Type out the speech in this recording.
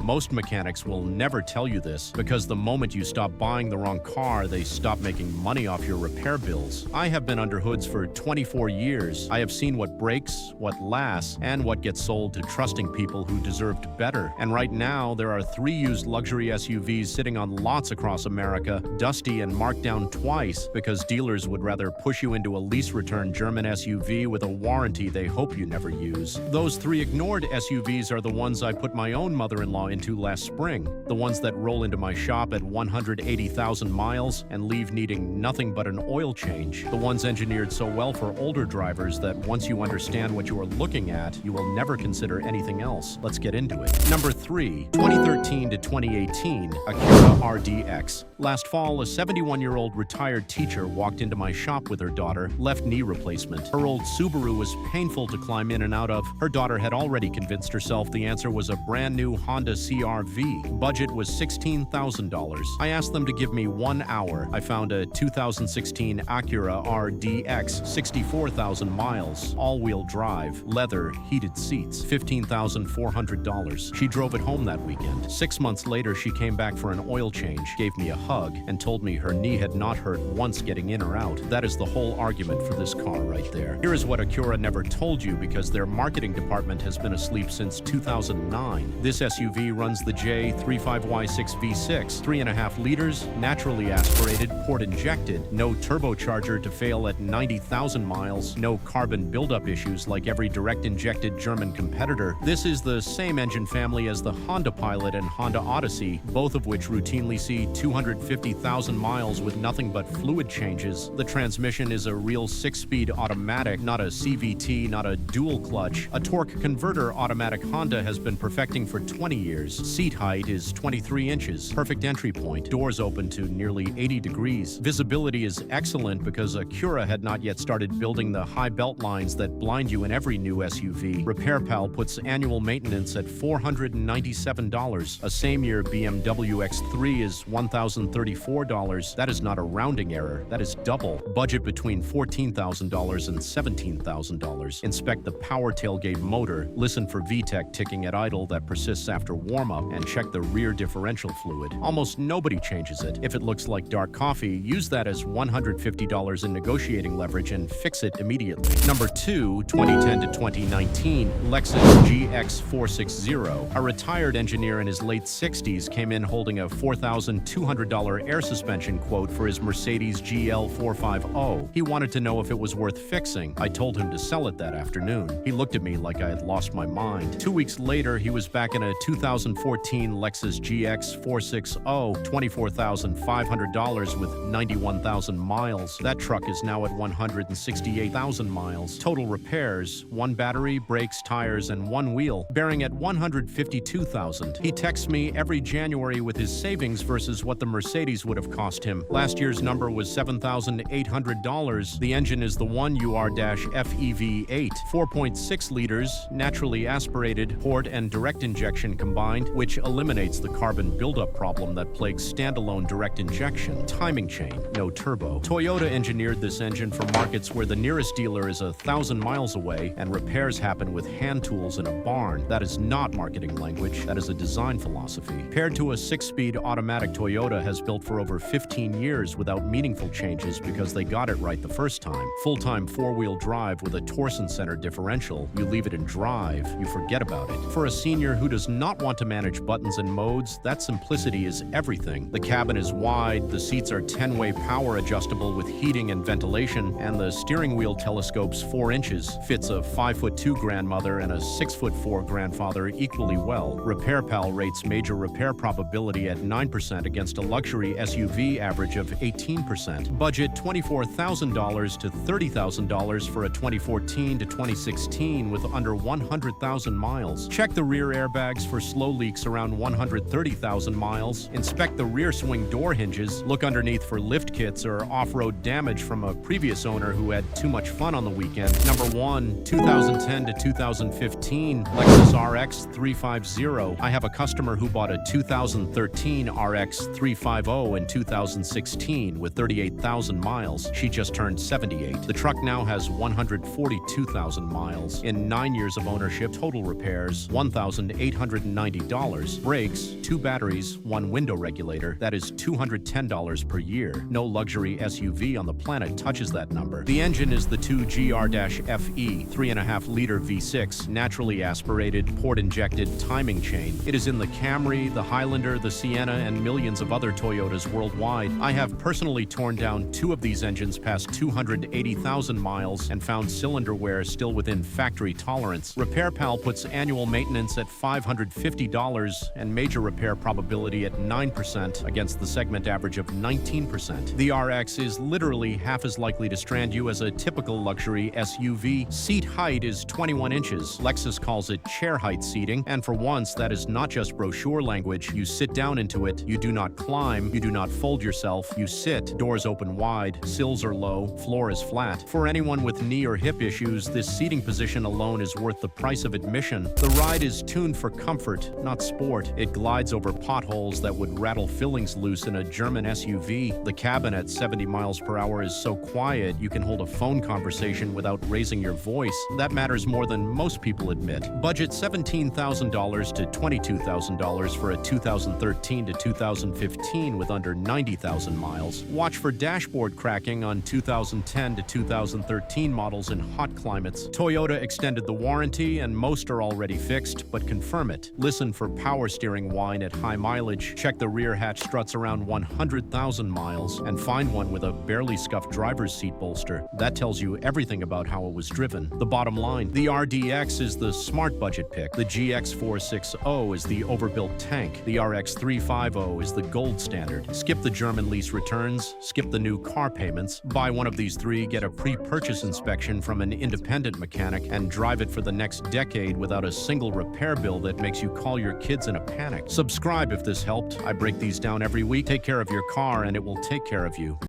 Most mechanics will never tell you this because the moment you stop buying the wrong car, they stop making money off your repair bills. I have been under hoods for 24 years. I have seen what breaks, what lasts, and what gets sold to trusting people who deserved better. And right now, there are 3 used luxury SUVs sitting on lots across America, dusty and marked down twice because dealers would rather push you into a lease return German SUV with a warranty they hope you never use. Those 3 ignored SUVs are the ones I put my own mother-in-law into last spring. The ones that roll into my shop at 180,000 miles and leave needing nothing but an oil change. The ones engineered so well for older drivers that once you understand what you are looking at, you will never consider anything else. Let's get into it. Number 3, 2013 to 2018, Acura RDX. Last fall, a 71-year-old retired teacher walked into my shop with her daughter, left knee replacement. Her old Subaru was painful to climb in and out of. Her daughter had already convinced herself the answer was a brand new Honda CR-V. Budget was $16,000. I asked them to give me 1 hour. I found a 2016 Acura RDX, 64,000 miles, all-wheel drive, leather, heated seats, $15,400. She drove it home that weekend. 6 months later, she came back for an oil change, gave me a hug, and told me her knee had not hurt once getting in or out. That is the whole argument for this car right there. Here is what Acura never told you because their marketing department has been asleep since 2009. This SUV runs the J35Y6 V6, 3.5 liters, naturally aspirated, port injected, no turbocharger to fail at 90,000 miles, no carbon buildup issues like every direct injected German competitor. This is the same engine family as the Honda Pilot and Honda Odyssey, both of which routinely see 250,000 miles with nothing but fluid changes. The transmission is a real 6-speed automatic, not a CVT, not a dual clutch. A torque converter automatic Honda has been perfecting for 20 years. Seat height is 23 inches. Perfect entry point. Doors open to nearly 80 degrees. Visibility is excellent because Acura had not yet started building the high belt lines that blind you in every new SUV. RepairPal puts annual maintenance at $497. A same-year BMW X3 is $1,034. That is not a rounding error. That is double. Budget between $14,000 and $17,000. Inspect the power tailgate motor, listen for VTEC ticking at idle that persists after warm-up, and check the rear differential fluid. Almost nobody changes it. If it looks like dark coffee, use that as $150 in negotiating leverage and fix it immediately. Number 2, 2010 to 2019, Lexus GX460. A retired engineer in his late 60s came in holding a $4,200 air suspension quote for his Mercedes GL450. He wanted to know if it was worth fixing. I told him to sell it that afternoon. He looked at me like I had lost my mind. 2 weeks later, he was back in a 2014 Lexus GX460, $24,500 with 91,000 miles. That truck is now at 168,000 miles. Total repairs, 1 battery, brakes, tires, and 1 wheel, bearing at 152,000. He texts me every January with his savings versus what the Mercedes would have cost him. Last year's number was $7,800. The engine is the 1UR-FEV8, 4.6 liters, naturally aspirated, port and direct injection combined, which eliminates the carbon buildup problem that plagues standalone direct injection. Timing chain, no turbo. Toyota engineered this engine for markets where the nearest dealer is 1,000 miles away and repairs happen with hand tools in a barn. That is not marketing language. That is a design philosophy. Paired to a 6-speed automatic Toyota has built for over 15 years without meaningful changes because they got it right the first time. Full-time 4-wheel drive with a torsion center differential. You leave it in drive, you forget about it. For a senior who does not want to manage buttons and modes, that simplicity is everything. The cabin is wide, the seats are 10-way power adjustable with heating and ventilation, and the steering wheel telescopes 4 inches, fits a 5'2" grandmother and a 6'4" grandfather equally well. RepairPal rates major repair probability at 9% against a luxury SUV average of 18%. Budget $24,000 to $30,000 for a 2014 to 2016 with under 100,000 miles. Check the rear airbags for slow leaks around 130,000 miles. Inspect the rear swing door hinges. Look underneath for lift kits or off-road damage from a previous owner who had too much fun on the weekend. Number 1, 2010 to 2015, Lexus RX 350. I have a customer who bought a 2013 RX 350 in 2016 with 38,000 miles. She just turned 78. The truck now has 142,000 miles. In 9 years of ownership, total repairs, $1,890. $290. Brakes, 2 batteries, 1 window regulator, that is $210 per year. No luxury SUV on the planet touches that number. The engine is the 2GR-FE 3.5-liter V6, naturally aspirated, port-injected timing chain. It is in the Camry, the Highlander, the Sienna, and millions of other Toyotas worldwide. I have personally torn down 2 of these engines past 280,000 miles and found cylinder wear still within factory tolerance. RepairPal puts annual maintenance at $550 and major repair probability at 9% against the segment average of 19%. The RX is literally half as likely to strand you as a typical luxury SUV. Seat height is 21 inches. Lexus calls it chair height seating, and for once, that is not just brochure language. You sit down into it, you do not climb, you do not fold yourself, you sit, doors open wide, sills are low, floor is flat. For anyone with knee or hip issues, this seating position alone is worth the price of admission. The ride is tuned for comfort, not sport. It glides over potholes that would rattle fillings loose in a German SUV. The cabin at 70 miles per hour is so quiet you can hold a phone conversation without raising your voice. That matters more than most people admit. Budget $17,000 to $22,000 for a 2013 to 2015 with under 90,000 miles. Watch for dashboard cracking on 2010 to 2013 models in hot climates. Toyota extended the warranty and most are already fixed, but confirm it. Listen for power steering whine at high mileage. Check the rear hatch struts around 100,000 miles and find one with a barely scuffed driver's seat bolster. That tells you everything about how it was driven. The bottom line, the RDX is the smart budget pick. The GX460 is the overbuilt tank. The RX350 is the gold standard. Skip the German lease returns, skip the new car payments. Buy one of these 3, get a pre-purchase inspection from an independent mechanic, and drive it for the next decade without a single repair bill that makes you call your kids in a panic. Subscribe if this helped. I break these down every week. Take care of your car and it will take care of you.